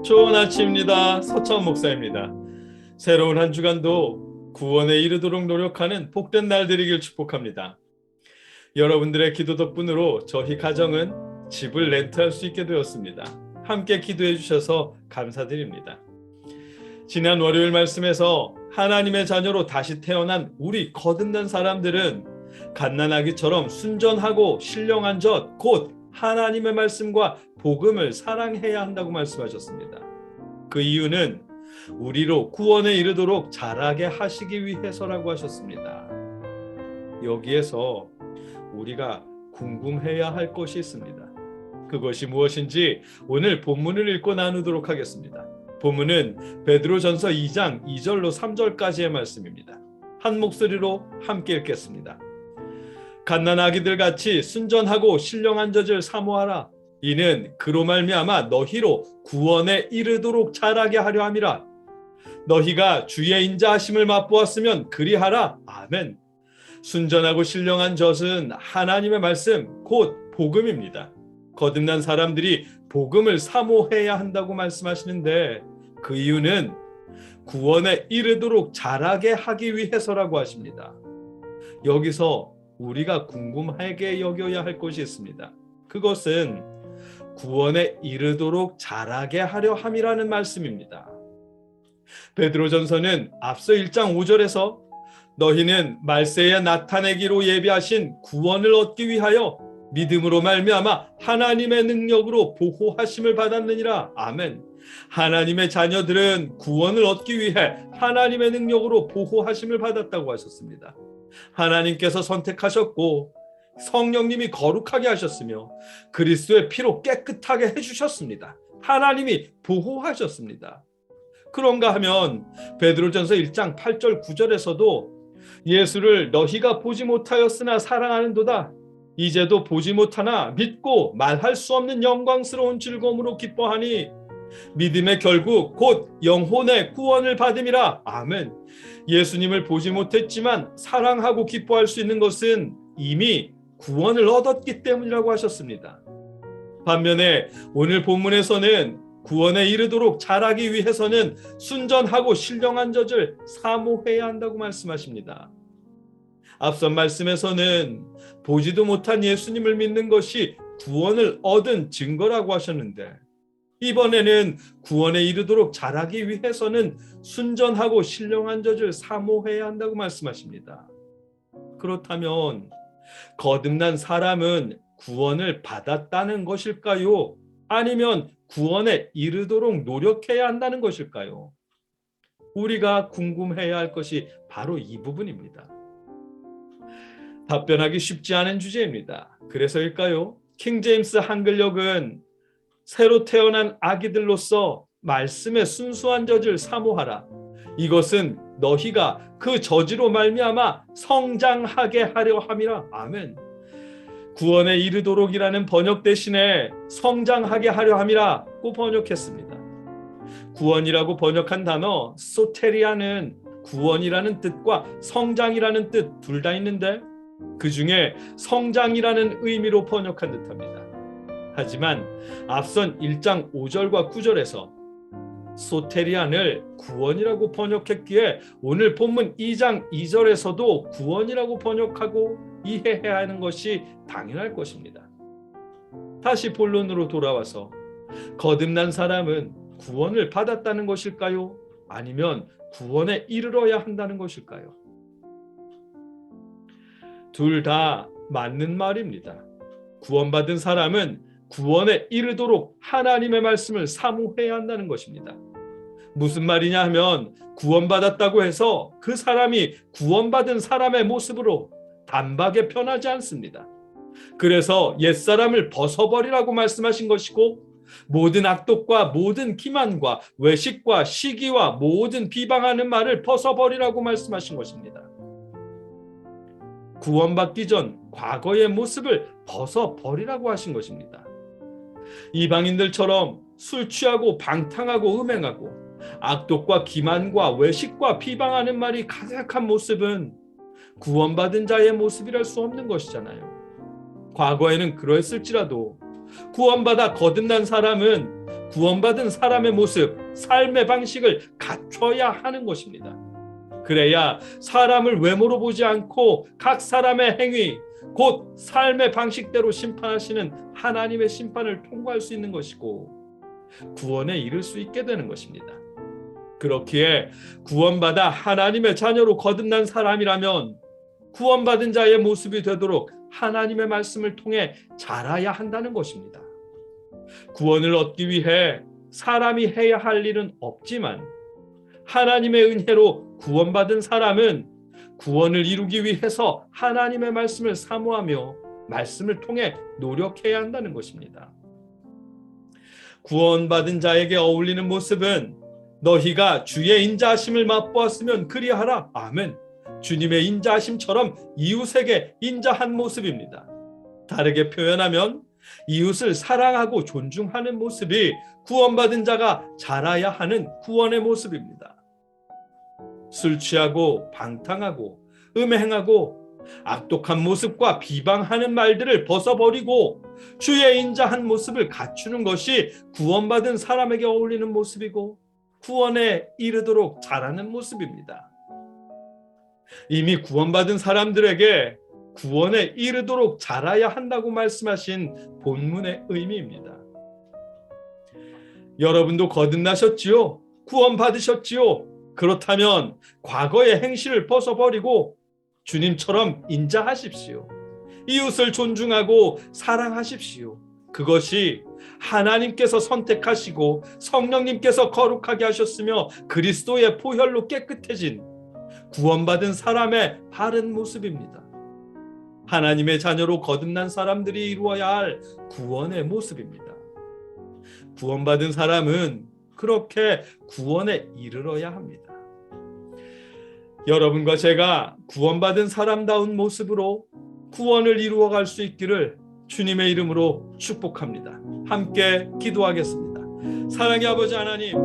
좋은 아침입니다. 서천 목사입니다. 새로운 한 주간도 구원에 이르도록 노력하는 복된 날 되기를 축복합니다. 여러분들의 기도 덕분으로 저희 가정은 집을 렌트할 수 있게 되었습니다. 함께 기도해 주셔서 감사드립니다. 지난 월요일 말씀에서 하나님의 자녀로 다시 태어난 우리 거듭난 사람들은 갓난아기처럼 순전하고 신령한 젖, 곧 하나님의 말씀과 복음을 사랑해야 한다고 말씀하셨습니다. 그 이유는 우리로 구원에 이르도록 자라게 하시기 위해서라고 하셨습니다. 여기에서 우리가 궁금해야 할 것이 있습니다. 그것이 무엇인지 오늘 본문을 읽고 나누도록 하겠습니다. 본문은 베드로전서 2장 2절로 3절까지의 말씀입니다. 한 목소리로 함께 읽겠습니다. 갓난아기들 같이 순전하고 신령한 젖을 사모하라. 이는 그로 말미암아 너희로 구원에 이르도록 자라게 하려 함이라. 너희가 주의 인자하심을 맛보았으면 그리하라. 아멘. 순전하고 신령한 젖은 하나님의 말씀 곧 복음입니다. 거듭난 사람들이 복음을 사모해야 한다고 말씀하시는데 그 이유는 구원에 이르도록 자라게 하기 위해서라고 하십니다. 여기서 우리가 궁금하게 여겨야 할 것이 있습니다. 그것은 구원에 이르도록 자라게 하려 함이라는 말씀입니다. 베드로전서는 앞서 1장 5절에서 너희는 말세에 나타내기로 예비하신 구원을 얻기 위하여 믿음으로 말미암아 하나님의 능력으로 보호하심을 받았느니라. 아멘. 하나님의 자녀들은 구원을 얻기 위해 하나님의 능력으로 보호하심을 받았다고 하셨습니다. 하나님께서 선택하셨고 성령님이 거룩하게 하셨으며 그리스도의 피로 깨끗하게 해주셨습니다. 하나님이 보호하셨습니다. 그런가 하면 베드로전서 1장 8절 9절에서도 예수를 너희가 보지 못하였으나 사랑하는도다. 이제도 보지 못하나 믿고 말할 수 없는 영광스러운 즐거움으로 기뻐하니 믿음의 결국 곧 영혼의 구원을 받음이라. 아멘. 예수님을 보지 못했지만 사랑하고 기뻐할 수 있는 것은 이미 구원을 얻었기 때문이라고 하셨습니다. 반면에 오늘 본문에서는 구원에 이르도록 자라기 위해서는 순전하고 신령한 젖을 사모해야 한다고 말씀하십니다. 앞선 말씀에서는 보지도 못한 예수님을 믿는 것이 구원을 얻은 증거라고 하셨는데 이번에는 구원에 이르도록 자라기 위해서는 순전하고 신령한 젖을 사모해야 한다고 말씀하십니다. 그렇다면 거듭난 사람은 구원을 받았다는 것일까요? 아니면 구원에 이르도록 노력해야 한다는 것일까요? 우리가 궁금해야 할 것이 바로 이 부분입니다. 답변하기 쉽지 않은 주제입니다. 그래서일까요? 킹제임스 한글역은 새로 태어난 아기들로서 말씀의 순수한 젖을 사모하라. 이것은 너희가 그 젖으로 말미암아 성장하게 하려 함이라. 아멘. 구원에 이르도록이라는 번역 대신에 성장하게 하려 함이라고 번역했습니다. 구원이라고 번역한 단어 소테리아는 구원이라는 뜻과 성장이라는 뜻 둘 다 있는데 그 중에 성장이라는 의미로 번역한 듯합니다. 하지만 앞선 1장 5절과 9절에서 소테리안을 구원이라고 번역했기에 오늘 본문 2장 2절에서도 구원이라고 번역하고 이해해야 하는 것이 당연할 것입니다. 다시 본론으로 돌아와서 거듭난 사람은 구원을 받았다는 것일까요? 아니면 구원에 이르러야 한다는 것일까요? 둘 다 맞는 말입니다. 구원받은 사람은 구원에 이르도록 하나님의 말씀을 사모해야 한다는 것입니다. 무슨 말이냐 하면 구원받았다고 해서 그 사람이 구원받은 사람의 모습으로 단박에 변하지 않습니다. 그래서 옛사람을 벗어버리라고 말씀하신 것이고 모든 악독과 모든 기만과 외식과 시기와 모든 비방하는 말을 벗어버리라고 말씀하신 것입니다. 구원받기 전 과거의 모습을 벗어버리라고 하신 것입니다. 이방인들처럼 술 취하고 방탕하고 음행하고 악독과 기만과 외식과 비방하는 말이 가득한 모습은 구원받은 자의 모습이랄 수 없는 것이잖아요. 과거에는 그러했을지라도 구원받아 거듭난 사람은 구원받은 사람의 모습, 삶의 방식을 갖춰야 하는 것입니다. 그래야 사람을 외모로 보지 않고 각 사람의 행위, 곧 삶의 방식대로 심판하시는 하나님의 심판을 통과할 수 있는 것이고 구원에 이를 수 있게 되는 것입니다. 그렇기에 구원받아 하나님의 자녀로 거듭난 사람이라면 구원받은 자의 모습이 되도록 하나님의 말씀을 통해 자라야 한다는 것입니다. 구원을 얻기 위해 사람이 해야 할 일은 없지만 하나님의 은혜로 구원받은 사람은 구원을 이루기 위해서 하나님의 말씀을 사모하며 말씀을 통해 노력해야 한다는 것입니다. 구원받은 자에게 어울리는 모습은 너희가 주의 인자하심을 맛보았으면 그리하라. 아멘. 주님의 인자하심처럼 이웃에게 인자한 모습입니다. 다르게 표현하면 이웃을 사랑하고 존중하는 모습이 구원받은 자가 자라야 하는 구원의 모습입니다. 술 취하고 방탕하고 음행하고 악독한 모습과 비방하는 말들을 벗어버리고 주의 인자한 모습을 갖추는 것이 구원받은 사람에게 어울리는 모습이고 구원에 이르도록 자라는 모습입니다. 이미 구원받은 사람들에게 구원에 이르도록 자라야 한다고 말씀하신 본문의 의미입니다. 여러분도 거듭나셨지요? 구원받으셨지요? 그렇다면 과거의 행실을 벗어버리고 주님처럼 인자하십시오. 이웃을 존중하고 사랑하십시오. 그것이 하나님께서 선택하시고 성령님께서 거룩하게 하셨으며 그리스도의 보혈로 깨끗해진 구원받은 사람의 바른 모습입니다. 하나님의 자녀로 거듭난 사람들이 이루어야 할 구원의 모습입니다. 구원받은 사람은 그렇게 구원에 이르러야 합니다. 여러분과 제가 구원받은 사람다운 모습으로 구원을 이루어갈 수 있기를 주님의 이름으로 축복합니다. 함께 기도하겠습니다. 사랑의 아버지 하나님,